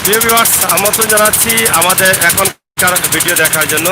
প্রিয় ভিউয়ার্স, আমন্ত্রণ জানাচ্ছি আমাদের এখনকার ভিডিও দেখার জন্য।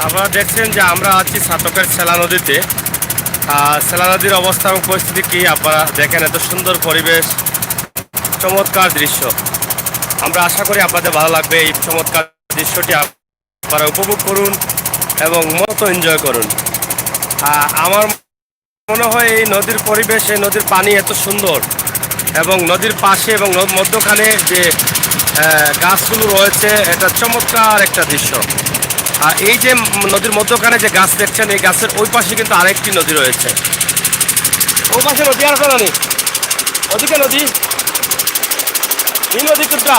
আপনারা দেখছেন যে আমরা আছি ছাতকের সেলা নদীতে। সেলা নদীর অবস্থা এবং পরিস্থিতি কি আপনারা দেখেন। এত সুন্দর পরিবেশ, চমৎকার দৃশ্য। আমরা আশা করি আপনাদের ভালো লাগবে। এই চমৎকার দৃশ্যটি আপনারা উপভোগ করুন এবং মতো এনজয় করুন। আমার মনে হয় এই নদীর পরিবেশ, এই নদীর পানি এত সুন্দর এবং নদীর পাশে এবং মধ্যখানে যে গাছগুলো রয়েছে, এটা চমৎকার একটা দৃশ্য। আর এই যে নদীর মধ্যখানে যে গাছ দেখছেন, এই গাছের ওই পাশে কিন্তু আরেকটি নদী রয়েছে। ওই পাশে নদী আর আছে নানি, ওদিকে নদী, এই নদী কোনটা,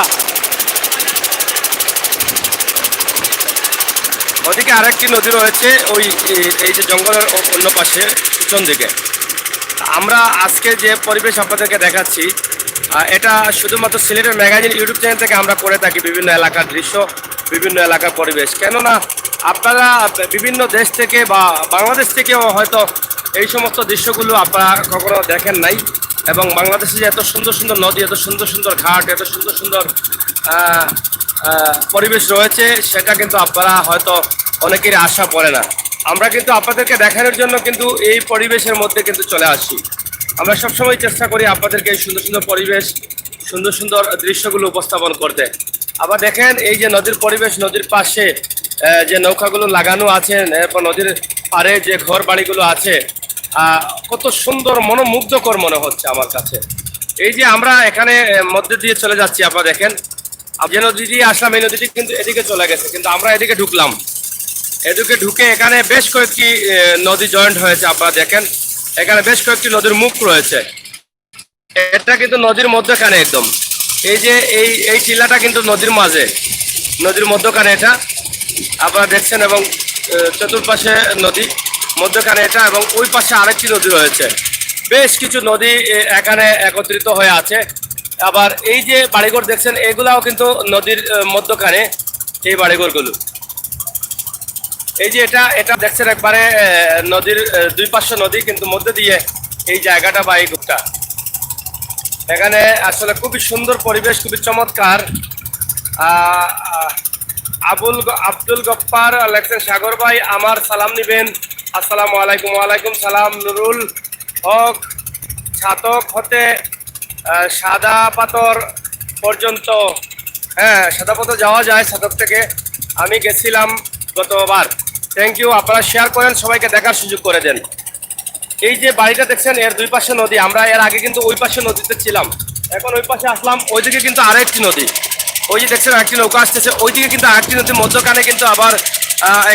ওদিকে আরেকটি নদী রয়েছে ওই এই যে জঙ্গলের অন্য পাশে পিছন দিকে। আমরা আজকে যে পরিবেশ আপনাদেরকে দেখাচ্ছি, এটা শুধুমাত্র সিলেটের ম্যাগাজিন ইউটিউব চ্যানেল থেকে আমরা করে থাকি। বিভিন্ন এলাকার দৃশ্য, বিভিন্ন এলাকার পরিবেশ। কেননা আপনারা বিভিন্ন দেশ থেকে বা বাংলাদেশ থেকেও হয়তো এই সমস্ত দৃশ্যগুলো আপনারা কখনো দেখেন নাই। এবং বাংলাদেশে যে এত সুন্দর সুন্দর নদী, এত সুন্দর সুন্দর ঘাট, এত সুন্দর সুন্দর পরিবেশ রয়েছে, সেটা কিন্তু আপনারা হয়তো অনেকেরই আশা পড়ে না। আমরা কিন্তু আপনাদেরকে দেখানোর জন্য কিন্তু এই পরিবেশের মধ্যে কিন্তু চলে আসি। আমরা সবসময় চেষ্টা করি আপনাদেরকে এই সুন্দর সুন্দর পরিবেশ, সুন্দর সুন্দর দৃশ্যগুলো উপস্থাপন করতে। আবার দেখেন এই যে নদীর পরিবেশ, নদীর পাশে যে নৌকাগুলো লাগানো আছে, এরপর নদীর পাড়ে যে ঘর বাড়িগুলো আছে, কত সুন্দর, মনোমুগ্ধকর মনে হচ্ছে আমার কাছে। এই যে আমরা এখানে মধ্যে দিয়ে চলে যাচ্ছি, আপনারা দেখেন যে নদী দিয়ে আসলাম, এই নদীটি কিন্তু এদিকে চলে গেছে, কিন্তু আমরা এদিকে ঢুকলাম। এদিকে ঢুকে এখানে বেশ কয়েকটি নদী জয়েন্ট হয়েছে। আপনারা দেখেন এখানে বেশ কয়েকটি নদীর মুখ রয়েছে। এটা কিন্তু নদীর মধ্যখানে একদম। এই যে এই টিলাটা কিন্তু নদীর মাঝে, নদীর মধ্যখানে এটা আপনারা দেখছেন। এবং চতুর্পাশে নদী, মধ্যখানে এটা, এবং ওই পাশে আরেকটি নদী রয়েছে। বেশ কিছু নদী এখানে একত্রিত হয়ে আছে। আবার এই যে বাড়িঘর দেখছেন, এগুলাও কিন্তু নদীর মধ্যখানে এই বাড়িঘরগুলো। এই যে এটা দেখছেন একবারে নদীর দুই পাশে নদী, কিন্তু মধ্যে দিয়ে এই জায়গাটা বা এই গুপটা। এখানে আসলে খুবই সুন্দর পরিবেশ, খুবই চমৎকার। আব্দুল গফফার লেখছেন, সাগর ভাই আমার সালাম নিবেন। আসসালামু আলাইকুম। ওয়ালাইকুম সালাম। নুরুল হক, ছাতক হতে সাদা পাথর পর্যন্ত, হ্যাঁ সাদা পাথর যাওয়া যায় ছাতক থেকে, আমি গেছিলাম গতবার। Thank you. আপনারা শেয়ার করেন, সবাইকে দেখার সুযোগ করে দেন। এই যে বাড়িটা দেখছেন, এর দুই পাশে নদী। আমরা এর আগে কিন্তু ওই পাশে নদীতে ছিলাম, এখন ওই পাশে আসলাম। ওইদিকে কিন্তু আরেকটি নদী, ওই যে দেখছেন আরেকটি নৌকা আসতেছে, ওইদিকে কিন্তু আরেকটি নদীর মধ্যখানে কিন্তু আবার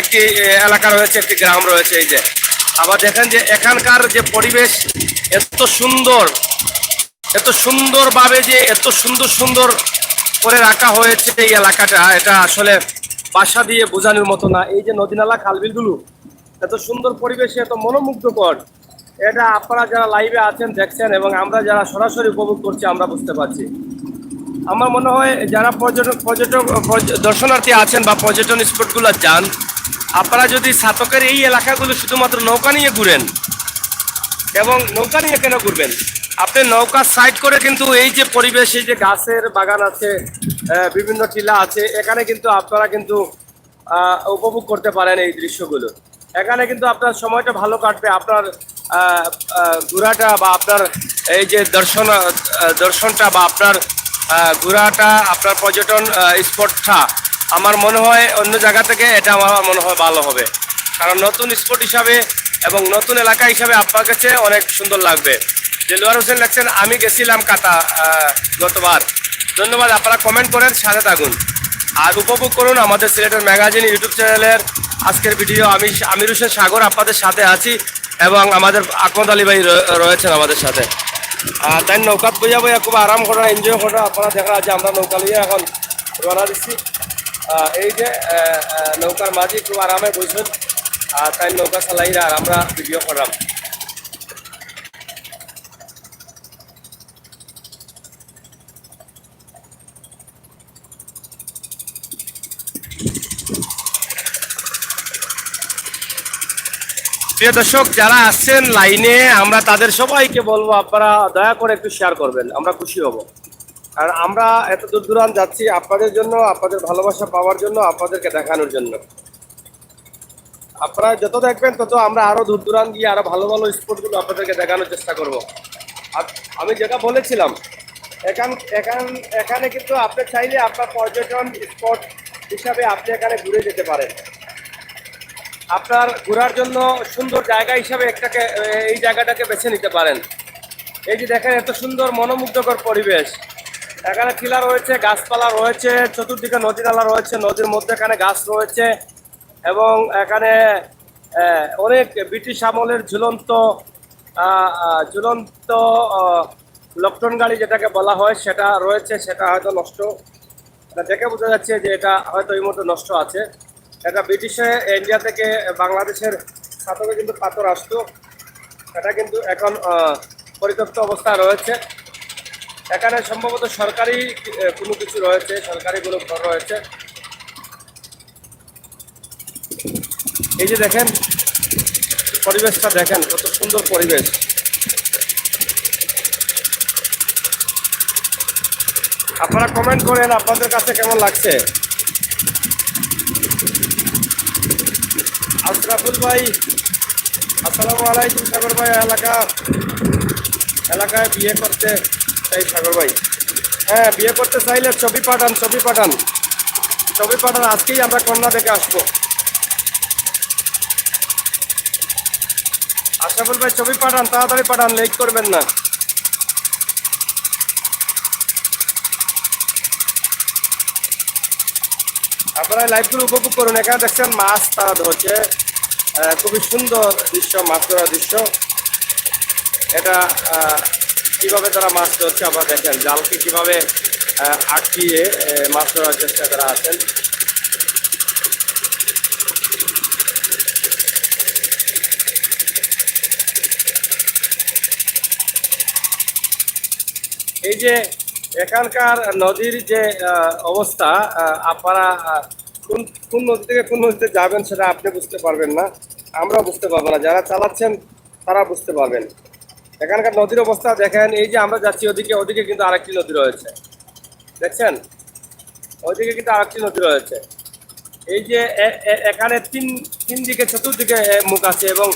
একটি এলাকা রয়েছে, একটি গ্রাম রয়েছে। এই যে আবার দেখেন যে এখানকার যে পরিবেশ এত সুন্দর, এত সুন্দরভাবে যে এত সুন্দর সুন্দর করে রাখা হয়েছে এই এলাকাটা, এটা আসলে বাসা দিয়ে বোঝানোর মতো না। এই যে নদীনালা খালবিলগুলো এত সুন্দর পরিবেশে, এত মনোমুগ্ধকর, এটা আপনারা যারা লাইভে আছেন দেখছেন, এবং আমরা যারা সরাসরি উপভোগ করছি আমরা বুঝতে পারছি। আমার মনে হয় যারা পর্যটক দর্শনার্থী আছেন বা পর্যটন স্পটগুলো যান, আপনারা যদি ছাতকের এই এলাকাগুলো শুধুমাত্র নৌকা নিয়ে ঘুরেন, এবং নৌকা নিয়ে কেন ঘুরবেন, আপনি নৌকা সাইড করে কিন্তু এই যে পরিবেশ, এই যে গাছের বাগান আছে, বিভিন্ন টিলা আছে, এখানে কিন্তু আপনারা কিন্তু উপভোগ করতে পারেন এই দৃশ্যগুলো। এখানে কিন্তু আপনার সময়টা ভালো কাটবে, আপনার ঘোরাটা বা আপনার এই যে দর্শনটা বা আপনার ঘোরাটা, আপনার পর্যটন স্পটটা আমার মনে হয় অন্য জায়গা থেকে এটা আমার মনে হয় ভালো হবে। কারণ নতুন স্পট হিসাবে এবং নতুন এলাকা হিসাবে আপনার কাছে অনেক সুন্দর লাগবে। দেলোয়ার হোসেন লেখছেন, আমি গেছিলাম কাতা গতবার। ধন্যবাদ। আপনারা কমেন্ট করেন, সাথে থাকুন আর উপভোগ করুন আমাদের সিলেটের ম্যাগাজিন ইউটিউব চ্যানেলের আজকের ভিডিও। আমি আমির হোসেন সাগর আপনাদের সাথে আছি, এবং আমাদের আকমদ আলী ভাই রয়েছেন আমাদের সাথে। তাই নৌকাত বইয়া বইয়া খুব আরাম করা, এনজয় করা। আপনারা দেখা আছে আমরা নৌকা লিয়ে এখন রওনা দিচ্ছি। এই যে নৌকার মাঝি খুব আরামে বসেন, আর তাই নৌকা চালাইরা আর আমরা ভিডিও করলাম। প্রিয় দর্শক যারা আসছেন লাইনে, আমরা তাদের সবাইকে বলবো আপনারা দয়া করে একটু শেয়ার করবেন, আমরা খুশি হব। আর আমরা এত দূর দূরান্ত যাচ্ছি আপনাদের জন্য, আপনাদের ভালোবাসা পাওয়ার জন্য, আপনাদেরকে দেখানোর জন্য। আপনারা যত দেখবেন তত আমরা আরো দূর দূরান্ত গিয়ে আরো ভালো ভালো স্পটগুলো আপনাদেরকে দেখানোর চেষ্টা করব। আর আমি যেটা বলেছিলাম, এখানে কিন্তু আপনি চাইলে আপনার পর্যটন স্পট হিসাবে আপনি এখানে ঘুরে যেতে পারেন। আপনার ঘোরার জন্য সুন্দর জায়গা হিসাবে এই জায়গাটাকে বেছে নিতে পারেন। এই যে দেখেন এত সুন্দর মনোমুগ্ধকর পরিবেশ, এখানে টিলা রয়েছে, গাছপালা রয়েছে, চতুর্দিকে নদী নালা রয়েছে, নদীর মধ্যেখানে গাছ রয়েছে এবং এখানে অনেক ব্রিটিশ আমলের ঝুলন্ত লকটন গাড়ি যেটাকে বলা হয় সেটা রয়েছে, সেটা হয়তো নষ্ট, দেখে বোঝা যাচ্ছে যে এটা হয়তো এই মুহূর্তে নষ্ট আছে। এটা ব্রিটিশে ইন্ডিয়া থেকে বাংলাদেশের সাথে কিন্তু পাথর আসতো, এটা কিন্তু এখন পরিত্যক্ত অবস্থায় রয়েছে। এখানে সম্ভবত সরকারি কোনো কিছু রয়েছে, সরকারি কোনো ঘর রয়েছে। এই যে দেখেন পরিবেশটা, দেখেন কত সুন্দর পরিবেশ। আপনারা কমেন্ট করেন আপনাদের কাছে কেমন লাগছে। আশরাফুল ভাই আসসালামু আলাইকুম। সাগর ভাই এলাকায় বিয়ে করতে চাই সাগর ভাই। হ্যাঁ, বিয়ে করতে চাইলে ছবি পাঠান, আজকেই আমরা কন্যা দেখে আসবো। আশরাফুল ভাই ছবি পাঠান, তাড়াতাড়ি পাঠান, লেট করবেন না। আপনারা লাইভগুলো উপভোগ করুন। এখানে দেখছেন মাছ তারা ধরছে, খুবই সুন্দর দৃশ্য, মাছ ধরার দৃশ্য। এটা কিভাবে তারা মাছ ধরছে আপনারা দেখেন, জালকে কিভাবে আটকিয়ে মাছ ধরার চেষ্টা করা আছেন। এই যে এখানকার নদীর যে অবস্থা, আপনারা কোন কোন নদী থেকে কোন নদীতে যাবেন সেটা আপনি বুঝতে পারবেন না, আমরাও বুঝতে পারবো না, যারা চালাচ্ছেন তারা বুঝতে পারবেন। এখানকার নদীর অবস্থা দেখেন। এই যে আমরা যাচ্ছি ওদিকে কিন্তু আরেকটি নদী রয়েছে, দেখছেন, ওইদিকে কিন্তু আরেকটি নদী রয়েছে। এই যে এখানে তিন দিকে চতুর্দিকে মুখ আছে এবং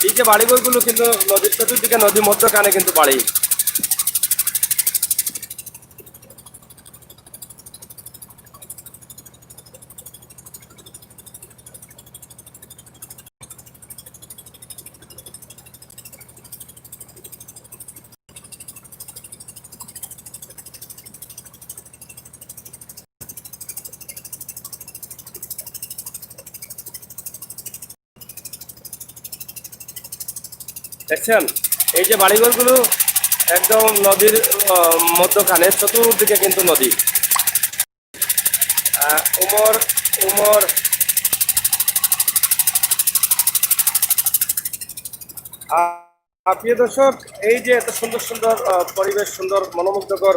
এই যে বাড়িঘরগুলো কিন্তু নদীর চতুর্দিকে, নদীর মধ্যখানে কিন্তু বাড়ি। দেখছেন এই যে বাড়িঘরগুলো একদম নদীর মধ্যখানে, চতুর্দিকে কিন্তু নদী। উমর উমর প্রিয় দর্শক, এই যে এত সুন্দর সুন্দর পরিবেশ, সুন্দর মনোমুগ্ধকর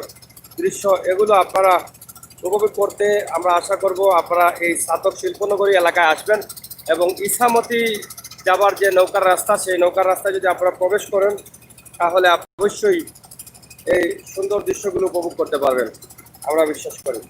দৃশ্য, এগুলো আপনারা উপভোগ করতে আমরা আশা করব আপনারা এই ছাতক শিল্পনগরী এলাকায় আসবেন এবং ইছামতি যাবার যে নৌকার রাস্তা, সেই নৌকার রাস্তায় যদি আপনারা প্রবেশ করেন তাহলে অবশ্যই এই সুন্দর দৃশ্যগুলো উপভোগ করতে পারবেন, আমরা বিশ্বাস করি।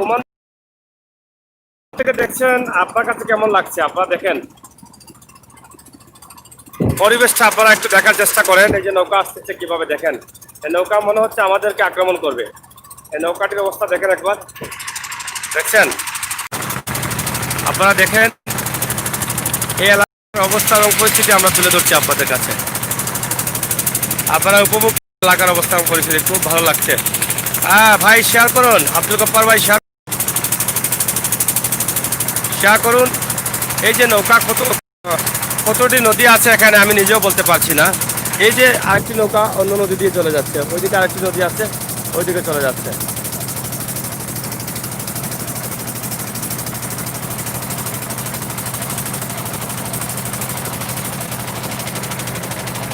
ওমান থেকে দেখছেন, আপনার কাছে কেমন লাগছে? আপনারা দেখেন পরিবেশটা, আপনারা একটু দেখার চেষ্টা করেন। এই যে নৌকা আসতেছে কিভাবে দেখেন, এই নৌকা মনে হচ্ছে আমাদেরকে আক্রমণ করবে। এই নৌকাটির অবস্থা দেখেন একবার, দেখছেন? আপনারা দেখেন এই এলাকার অবস্থা এবং পরিস্থিতি আমরা তুলে ধরছি আপনাদের কাছে। আপনারা উপভোগ এলাকার অবস্থা এবং পরিস্থিতি খুব ভালো লাগছে। হ্যাঁ ভাই, শেয়ার করুন, আব্দুল গফফার ভাই শেয়ার শেয়ার করুন। এই যে নৌকা কতটি নদী আছে এখানে আমি নিজেও বলতে পারছি না। এই যে আরেকটি নৌকা অন্য নদী দিয়ে চলে যাচ্ছে, ওইদিকে আরেকটি নদী আছে, ওইদিকে চলে যাচ্ছে।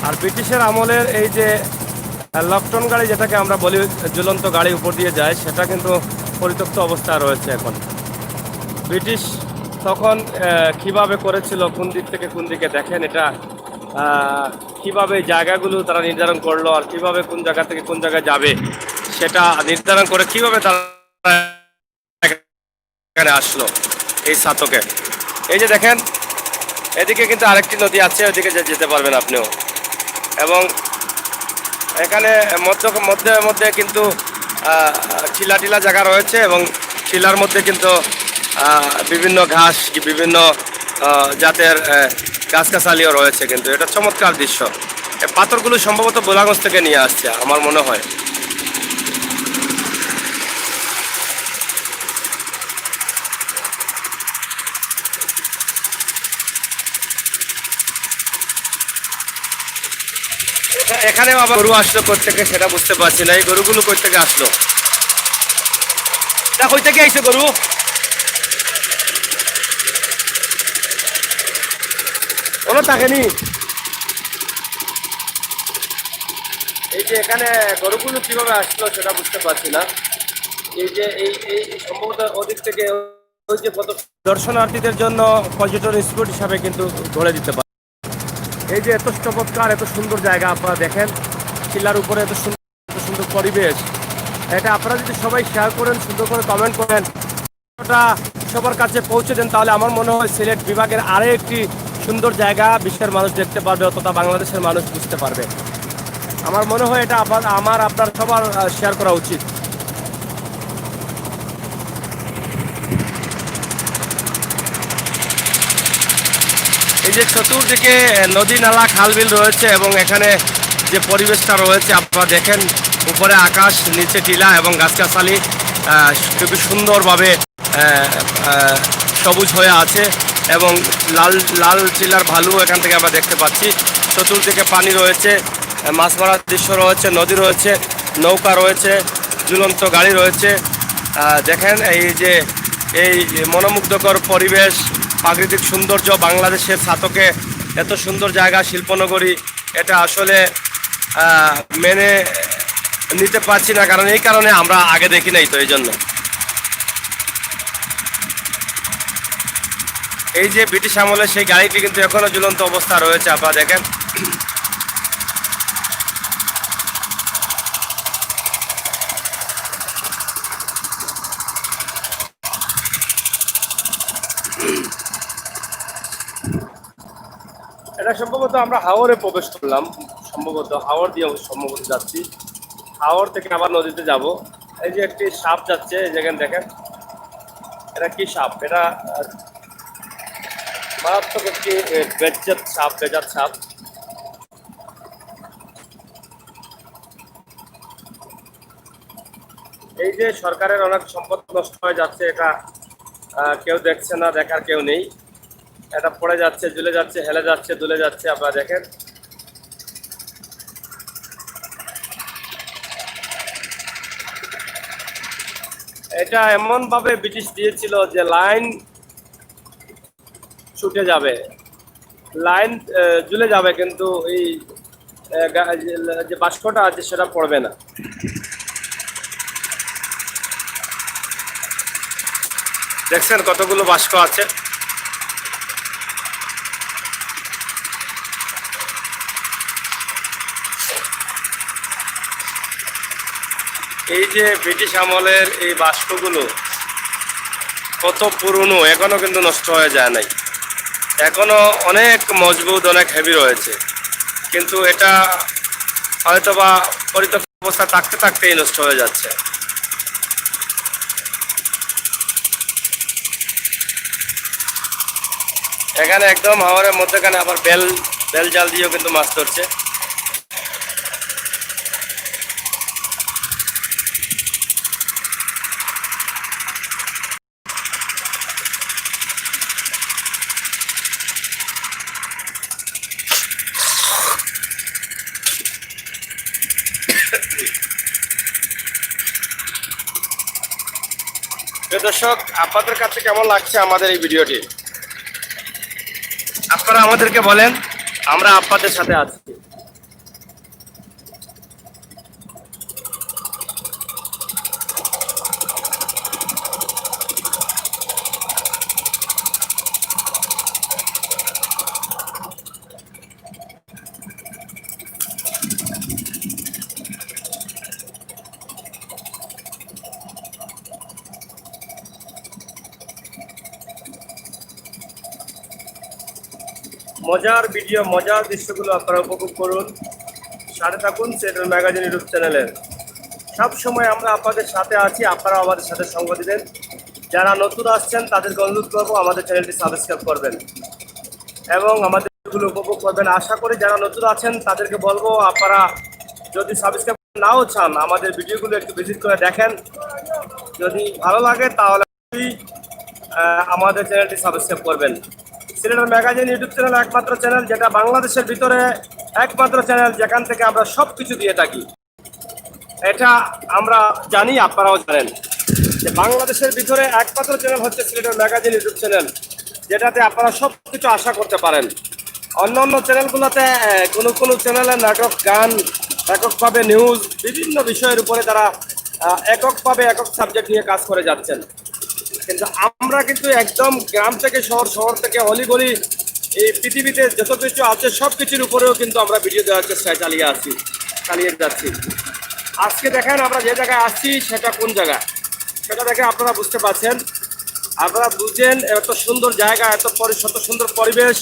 আর ব্রিটিশের আমলের এই যে লকটন গাড়ি, যেটাকে আমরা বলি ঝুলন্ত গাড়ি উপর দিয়ে যায়, সেটা কিন্তু পরিত্যক্ত অবস্থায় রয়েছে এখন। ব্রিটিশ তখন কিভাবে করেছিল, কোন দিক থেকে কোন দিকে দেখেন, এটা কিভাবে জায়গাগুলো তারা নির্ধারণ করলো, আর কিভাবে কোন জায়গা থেকে কোন জায়গায় যাবে সেটা নির্ধারণ করে কিভাবে তারা এখানে আসলো এই ছাতকে। এই যে দেখেন এদিকে কিন্তু আরেকটি নদী আছে, ওইদিকে যেতে পারবেন আপনিও। এবং এখানে মধ্যে মধ্যে কিন্তু টিলা টিলা জায়গা রয়েছে, এবং টিলার মধ্যে কিন্তু বিভিন্ন ঘাস, বিভিন্ন জাতের গাছগাছালিও রয়েছে। কিন্তু এটা চমৎকার দৃশ্য। এই পাথরগুলো সম্ভবত বোলাগঞ্জ থেকে নিয়ে আসছে আমার মনে হয়। এখানেও আবার গরু আসলো কোথেকে সেটা বুঝতে পারছি না। এই গরুগুলো কই থেকে আসলো, তা কই থেকে আইছে গরু? কোনো থাকেনি। এই যে এখানে গরুগুলো কিভাবে আসলো সেটা বুঝতে পারছি না। এই যে এই সম্ভবত ওদিক থেকে ওই যে কত দর্শনার্থীদের জন্য পর্যটন স্পট হিসাবে কিন্তু গড়ে দিতে পারে। এই যে এত চমৎকার, এত সুন্দর জায়গা আপনারা দেখেন, টিলার উপরে এত সুন্দর পরিবেশ। এটা আপনারা যদি সবাই শেয়ার করেন, সুন্দর করে কমেন্ট করেন, ওটা সবার কাছে পৌঁছে দেন, তাহলে আমার মনে হয় সিলেট বিভাগের আরও একটি সুন্দর জায়গা বিশ্বের মানুষ দেখতে পারবে, অথবা বাংলাদেশের মানুষ বুঝতে পারবে। আমার মনে হয় এটা আপনার সবার শেয়ার করা উচিত। এই যে চতুর্দিকে নদী নালা খালবিল রয়েছে, এবং এখানে যে পরিবেশটা রয়েছে আপনারা দেখেন, উপরে আকাশ, নিচে টিলা এবং গাছগাছালি খুবই সুন্দরভাবে সবুজ হয়ে আছে, এবং লাল লাল টিলার ভালু এখান থেকে আমরা দেখতে পাচ্ছি। চতুর্দিকে পানি রয়েছে, মাছ মারার দৃশ্য রয়েছে, নদী রয়েছে, নৌকা রয়েছে, ঝুলন্ত গাড়ি রয়েছে। দেখেন এই যে এই মনোমুগ্ধকর পরিবেশ, প্রাকৃতিক সৌন্দর্য, বাংলাদেশের ছাতকে এত সুন্দর জায়গা, শিল্পনগরী, এটা আসলে মেনে নিতে পারছি না। কারণ এই কারণে আমরা আগে দেখি নাই, তো এই জন্য। এই যে ব্রিটিশ আমলের সেই গাড়িটি কিন্তু এখনো ঝুলন্ত অবস্থা রয়েছে, আপনারা দেখেন। এটা সম্ভবত আমরা হাওরে প্রবেশ করলাম, সম্ভবত হাওর দিয়ে সম্ভবত যাচ্ছি। হাওর থেকে আবার নদীতে যাব। এই যে একটি সাপ যাচ্ছে, এই যেখানে দেখেন, এটা কি সাপ? এটা মারাত্মক একটি বেজাত সাপ। এই যে সরকারের অনেক সম্পদ নষ্ট হয়ে যাচ্ছে, এটা কেউ দেখছে না, দেখার কেউ নেই। এটা পড়ে যাচ্ছে, ঝুলে যাচ্ছে, হেলে যাচ্ছে, দুলে যাচ্ছে, আপনারা দেখেন। এটা এমন ভাবে ব্রিটিশ দিয়েছিল যে লাইন ছুটে যাবে, লাইন ঝুলে যাবে, কিন্তু এই যে বাষ্পটা আছে সেটা পড়বে না। দেখছেন কতগুলো বাষ্প আছে। এই যে ব্রিটিশ আমলের এই বাষ্পগুলো, কত পুরনো, এখনো কিন্তু নষ্ট হয়ে যায় নাই, এখনো অনেক মজবুত, অনেক হেভি রয়েছে। কিন্তু এটা হয়তোবা পরিত্যক্ত অবস্থা থাকতে থাকতেই নষ্ট হয়ে যাচ্ছে। এখানে একদম হাওরের মধ্যেখানে আবার বেল বেল জাল দিয়েও কিন্তু মাছ ধরছে। প্রিয় দর্শক, আপনাদের কাছে কেমন লাগছে আমাদের এই ভিডিওটি? আপনারা আমাদেরকে বলেন, আমরা আপনাদের সাথে আছি। মজার ভিডিও, মজার দৃশ্যগুলো আপনারা উপভোগ করুন, সাথে থাকুন সেটেল ম্যাগাজিন ইউটিউব চ্যানেলের। সব সময় আমরা আপনাদের সাথে আছি, আপনারা আমাদের সাথে সঙ্গ দিবেন। যারা নতুন আসছেন তাদেরকে অনুরোধ করবো আমাদের চ্যানেলটি সাবস্ক্রাইব করবেন এবং আমাদেরগুলো উপভোগ করবেন। আশা করি যারা নতুন আছেন তাদেরকে বলবো, আপনারা যদি সাবস্ক্রাইব নাও চান আমাদের ভিডিওগুলো একটু ভিজিট করে দেখেন, যদি ভালো লাগে তাহলে আমাদের চ্যানেলটি সাবস্ক্রাইব করবেন। সিলেটের ম্যাগাজিন ইউটিউব চ্যানেল একমাত্র চ্যানেল যেটা বাংলাদেশের ভিতরে একমাত্র চ্যানেল যেখান থেকে আমরা সব কিছু দিয়ে থাকি। এটা আমরা জানি, আপনারাও জানেন যে বাংলাদেশের ভিতরে একমাত্র চ্যানেল হচ্ছে সিলেটের ম্যাগাজিন ইউটিউব চ্যানেল, যেটাতে আপনারা সব কিছু আশা করতে পারেন। অন্য অন্য চ্যানেলগুলোতে কোনো চ্যানেলে নাটক, গান, এককভাবে নিউজ, বিভিন্ন বিষয়ের উপরে তারা এককভাবে একক সাবজেক্ট নিয়ে কাজ করে যাচ্ছেন। কিন্তু আমরা কিন্তু একদম গ্রাম থেকে শহর, শহর থেকে অলিগলি, এই পৃথিবীতে যত কিছু আছে সব কিছুর উপরেও কিন্তু আমরা ভিডিও দেওয়ার চেষ্টায় চালিয়ে যাচ্ছি। আজকে দেখেন আমরা যে জায়গায় আসছি সেটা কোন জায়গা, সেটা দেখে আপনারা বুঝতে পারছেন। আপনারা বুঝেন এত সুন্দর জায়গা, এত সুন্দর পরিবেশ,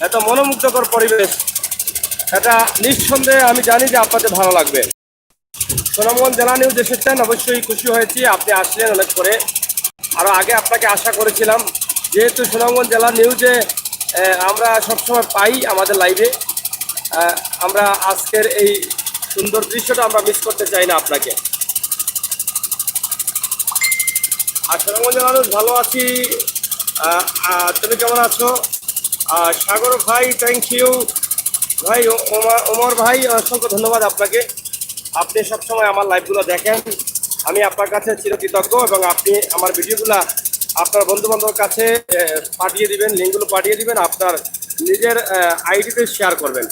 এত মনোমুগ্ধকর পরিবেশ, এটা নিঃসন্দেহে আমি জানি যে আপনাদের ভালো লাগবে। সুনামগঞ্জ জেলা নিউজ এসেছেন, অবশ্যই খুশি হয়েছি আপনি আসলেন অনেক করে। আরও আগে আপনাকে আশা করেছিলাম, যেহেতু সুনামগঞ্জ জেলা নিউজে আমরা সবসময় পাই আমাদের লাইভে, আমরা আজকের এই সুন্দর দৃশ্যটা আমরা মিস করতে চাই না আপনাকে। আর সুনামগঞ্জ জেলা নিউজ ভালো আছি, তুমি কেমন আছো? সাগর ভাই থ্যাংক ইউ ভাই, ওমর ভাই অসংখ্য ধন্যবাদ আপনাকে। আপনি সবসময় আমার লাইভগুলো দেখেন, আমি আপনার কাছে চিরকৃতজ্ঞ এবং আপনি আমার ভিডিওগুলো আপনার বন্ধুবান্ধবের কাছে পাঠিয়ে দিবেন, লিঙ্কগুলো পাঠিয়ে দিবেন, আপনার নিজের আইডিতে শেয়ার করবেন,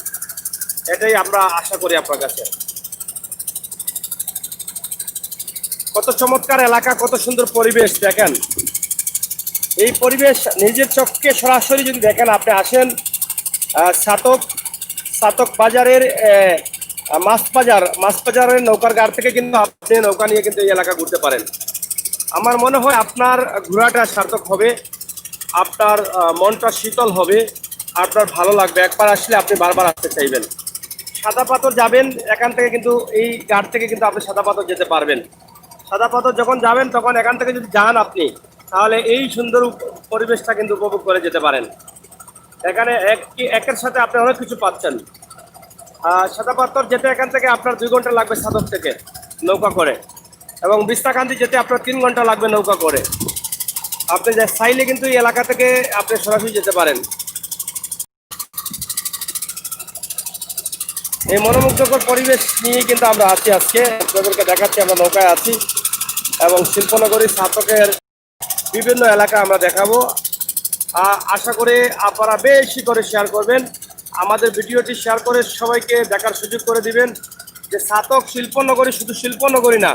এটাই আমরা আশা করি আপনার কাছে। কত চমৎকার এলাকা, কত সুন্দর পরিবেশ দেখেন। এই পরিবেশ নিজের চোখকে সরাসরি যদি দেখেন, আপনি আসেন সাতক বাজারের মাছ বাজারের নৌকার ঘাট থেকে কিন্তু আপনি নৌকা নিয়ে কিন্তু এই এলাকা ঘুরতে পারেন। আমার মনে হয় আপনার ঘোরাটা সার্থক হবে, আপনার মনটা শীতল হবে, আপনার ভালো লাগবে। একবার আসলে আপনি বারবার আসতে চাইবেন। সাদা পাথর যাবেন এখান থেকে, কিন্তু এই ঘাট থেকে কিন্তু আপনি সাদা পাথর যেতে পারবেন। সাদা পাথর যখন যাবেন তখন এখান থেকে যদি যান আপনি, তাহলে এই সুন্দর পরিবেশটা কিন্তু উপভোগ করে যেতে পারেন। এখানে একের সাথে আপনি অনেক কিছু পাচ্ছেন। সাদা পাথর যেতে এখান থেকে আপনার 2 ঘন্টা লাগবে সাদক থেকে নৌকা করে, এবং বিস্তাকান্দি যেতে আপনার 3 ঘন্টা লাগবে নৌকা করে। আপনি চাইলে কিন্তু এই এলাকা থেকে আপনি সরাসরি যেতে পারেন। এই মনোমুগ্ধকর পরিবেশ নিয়ে কিন্তু আমরা আছি আজকে, আপনাদেরকে দেখাচ্ছি আমরা নৌকায় আছি এবং শিল্পনগরী সাতকের বিভিন্ন এলাকা আমরা দেখাবো। আশা করি আপনারা বেশি করে শেয়ার করবেন, আমাদের ভিডিওটি শেয়ার করে সবাইকে দেখার সুযোগ করে দিবেন যে সাতক শিল্পনগরী শুধু শিল্পনগরী না,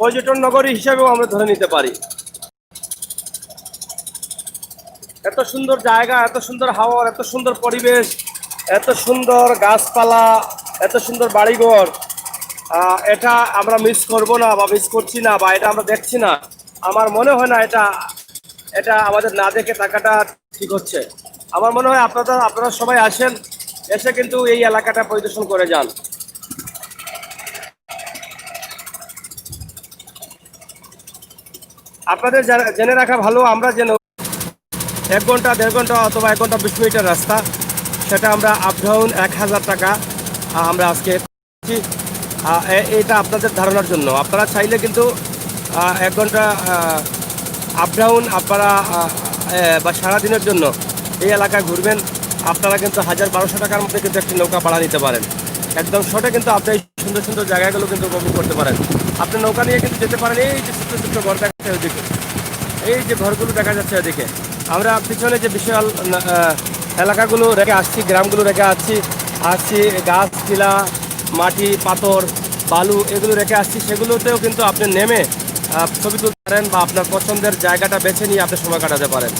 পর্যটন নগরী হিসেবেও আমরা ধরে নিতে পারি। এত সুন্দর জায়গা, এত সুন্দর হাওয়া, এত সুন্দর পরিবেশ, এত সুন্দর গাছপালা, এত সুন্দর বাড়িঘর, এটা আমরা মিস করব না বা মিস করছি না বা এটা আমরা দেখছি না, আমার মনে হয় না এটা এটা আমাদের না দেখে থাকাটা ঠিক হচ্ছে। আমার মনে হয় আপনারা সবাই আসেন, এসে কিন্তু এই এলাকাটা পরিদর্শন করে যান। আপনাদের জেনে রাখা ভালো, আমরা যেন 1 ঘন্টা 1.5 ঘন্টা অথবা 1 ঘন্টা 20 মিনিটের রাস্তা, সেটা আমরা আপ ডাউন 1000 টাকা আমরা আজকে করছি। এটা আপনাদের ধারণার জন্য। আপনারা চাইলে কিন্তু 1 ঘন্টা আপ ডাউন আপনারা বা সারাদিনের জন্য এই এলাকায় ঘুরবেন, আপনারা কিন্তু 1000-1200 টাকার মধ্যে কিন্তু একটি নৌকা ভাড়া নিতে পারেন। একদম শর্টে কিন্তু আপনি এই সুন্দর সুন্দর জায়গাগুলো কিন্তু উপভোগ করতে পারেন। আপনি নৌকা নিয়ে কিন্তু যেতে পারেন। এই যে ছোট্ট ছোট্ট ঘর দেখা যাচ্ছে ওইদিকে, এই যে ঘরগুলো দেখা যাচ্ছে ওইদিকে, আমরা পিছনে যে বিশাল এলাকাগুলো রেখে আসছি, গ্রামগুলো রেখে আসছি গাছ টিলা মাটি পাথর বালু এগুলো রেখে আসছি, সেগুলোতেও কিন্তু আপনি নেমে ছবি তুলতে পারেন বা আপনার পছন্দের জায়গাটা বেছে নিয়ে আপনি সময় কাটাতে পারেন।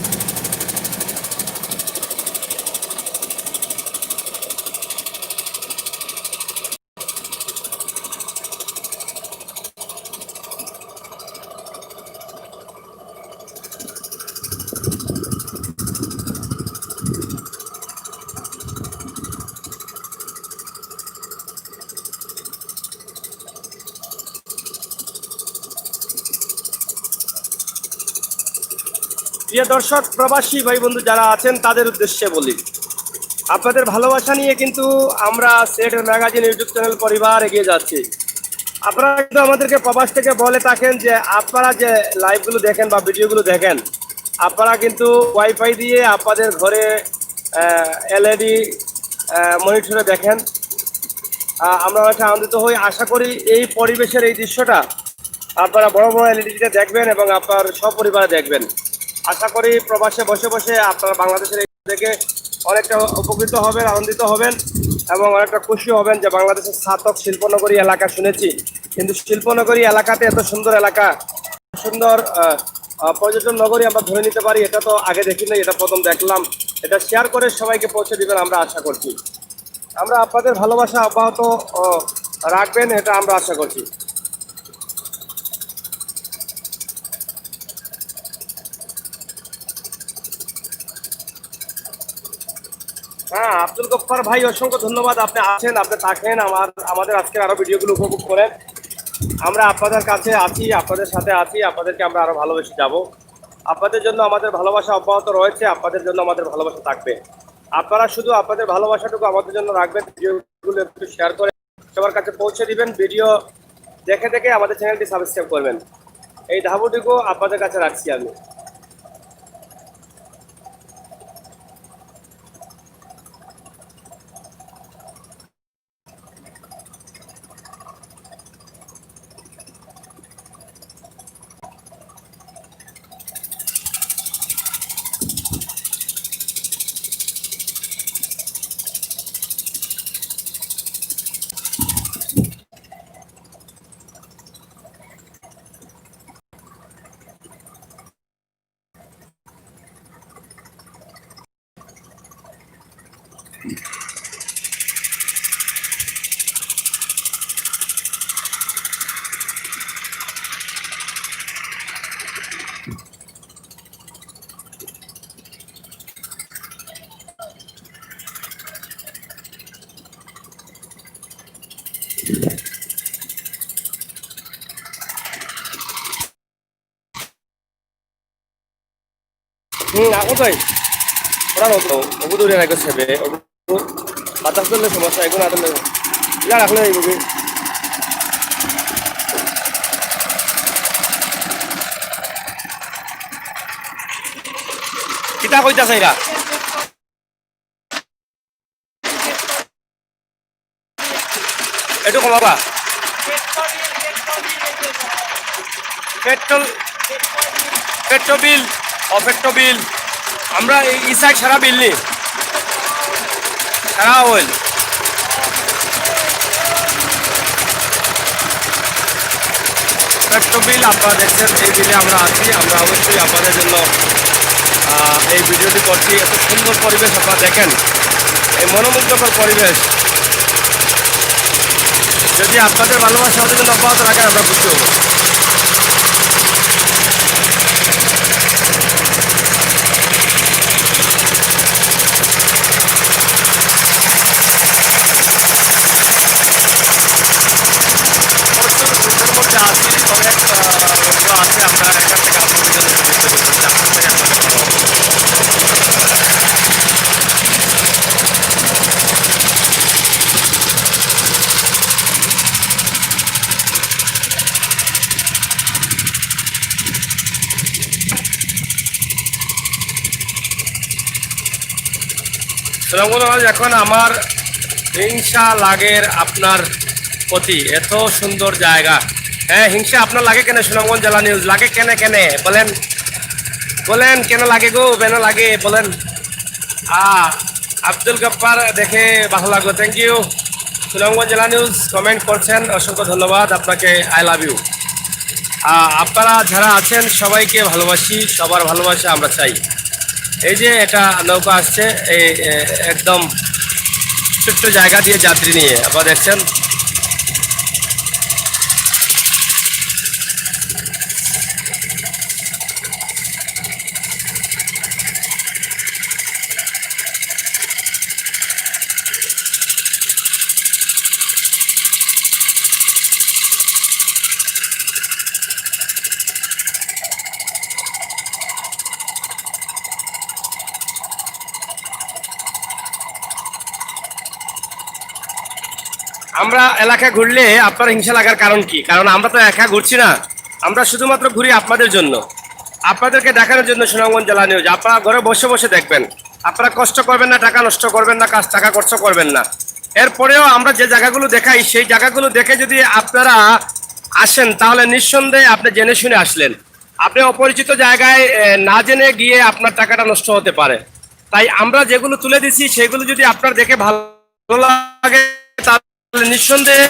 প্রিয় দর্শক প্রবাসী ভাই বন্ধু যারা আছেন তাদের উদ্দেশ্যে বলি, আপনাদের ভালোবাসা নিয়ে কিন্তু আমরা সেট ম্যাগাজিন ইউটিউব চ্যানেল পরিবার এগিয়ে যাচ্ছি। আপনারা কিন্তু আমাদেরকে প্রবাস থেকে বলে থাকেন যে আপনারা যে লাইভগুলো দেখেন বা ভিডিওগুলো দেখেন, আপনারা কিন্তু ওয়াইফাই দিয়ে আপনাদের ঘরে এলইডি মনিটরে দেখেন। আমরা অনেক আনন্দিত হই। আশা করি এই পরিবেশের এই দৃশ্যটা আপনারা বড় বড় এলইডিতে দেখবেন এবং আপনার সপরিবারে দেখবেন। আশা করি প্রবাসে বসে বসে আপনারা বাংলাদেশের এই দেখে অনেকটা উপকৃত হবেন, আনন্দিত হবেন এবং অনেকটা খুশি হবেন যে বাংলাদেশের ছাতক শিল্পনগরী এলাকা শুনেছি, কিন্তু শিল্পনগরী এলাকাতে এত সুন্দর এলাকা, সুন্দর পর্যটন নগরী আমরা ধরে নিতে পারি, এটা তো আগে দেখি নাই, এটা প্রথম দেখলাম। এটা শেয়ার করে সবাইকে পৌঁছে দিবেন আমরা আশা করছি। আমরা আপনাদের ভালোবাসা অব্যাহত রাখবেন, এটা আমরা আশা করছি। হ্যাঁ, আব্দুল গফফার ভাই অসংখ্য ধন্যবাদ। আপনি আছেন, আপনি থাকেন, আমাদের আজকের আরো ভিডিওগুলো উপভোগ করেন। আমরা আপনাদের কাছে আছি, আপনাদের সাথে আছি, আপনাদেরকে আমরা আরো ভালোবেসে যাব। আপনাদের জন্য আমাদের ভালোবাসা অব্যাহত রয়েছে, আপনাদের জন্য আমাদের ভালোবাসা থাকবে। আপনারা শুধু আপনাদের ভালোবাসাটুকু আমাদের জন্য রাখবেন, ভিডিওগুলো একটু শেয়ার করে সবার কাছে পৌঁছে দিবেন, ভিডিও দেখে দেখে আমাদের চ্যানেলটি সাবস্ক্রাইব করবেন। এই ধাবুটুকু আপনাদের কাছে রাখছি আমি। ako tayo. Orang itu, aku tuh udah naik ke CB, aku batas dulu sama saya, aku nanti dulu. Ya, aku lagi begini. Kita kau itu saya. Itu kau apa? Petrol, petrol bill, oh petrol bill. আমরা এই side সারা বিল নি, সারা well petro বিল আপনারা দেখছেন। এই বিলে আমরা আছি, আমরা অবশ্যই আপনাদের জন্য এই ভিডিওটি করছি। এত সুন্দর পরিবেশ আপনারা দেখেন, এই মনোমুগ্ধকর পরিবেশ। যদি আপনাদের ভালোবাসা আমাদের জন্য অব্যাহত রাখেন আমরা খুশি হব। অনেক আছে, আমরা এখান থেকে আপনাদের জন্য চেষ্টা করতেছি আপনাদের কাছে দেখানো। সুনামগঞ্জ এখন আমার হিংসা লাগের আপনার প্রতি, এত সুন্দর জায়গা। হ্যাঁ, হিংসা আপনার লাগে কেন? সুনামগঞ্জ জেলা নিউজ লাগে কেন কেন বলেন, বলেন কেন লাগে গো, কেন লাগে বলেন। আব্দুল গফফার দেখে ভালো লাগলো, থ্যাংক ইউ। সুনামগঞ্জ জেলা নিউজ কমেন্ট করছেন, অসংখ্য ধন্যবাদ আপনাকে, আই লাভ ইউ। আপনারা যারা আছেন সবাইকে ভালোবাসি, সবার ভালোবাসা আমরা চাই। এই যে এটা নৌকা আসছে, এই একদম ছোট্ট জায়গা দিয়ে যাত্রী নিয়ে, আপনারা দেখছেন। আমরা এলাকা ঘুরলে আপনার হিংসা লাগার কারণ কি? কারণ আমরা তো একা ঘুরছি না, আমরা শুধুমাত্র ঘুরি আপনাদের জন্য, আপনাদেরকে দেখানোর জন্য। সুনামগঞ্জ জেলা নিউজ আপনারা ঘরে বসে বসে দেখবেন, আপনারা কষ্ট করবেন না, টাকা নষ্ট করবেন না, টাকা খরচ করবেন না। এরপরেও আমরা যে জায়গাগুলো দেখাই সেই জায়গাগুলো দেখে যদি আপনারা আসেন তাহলে নিঃসন্দেহে আপনি জেনে শুনে আসলেন। আপনি অপরিচিত জায়গায় না জেনে গিয়ে আপনার টাকাটা নষ্ট হতে পারে। তাই আমরা যেগুলো তুলে দিচ্ছি সেগুলো যদি আপনার দেখে ভালো লাগে তাহলে নিঃসন্দেহে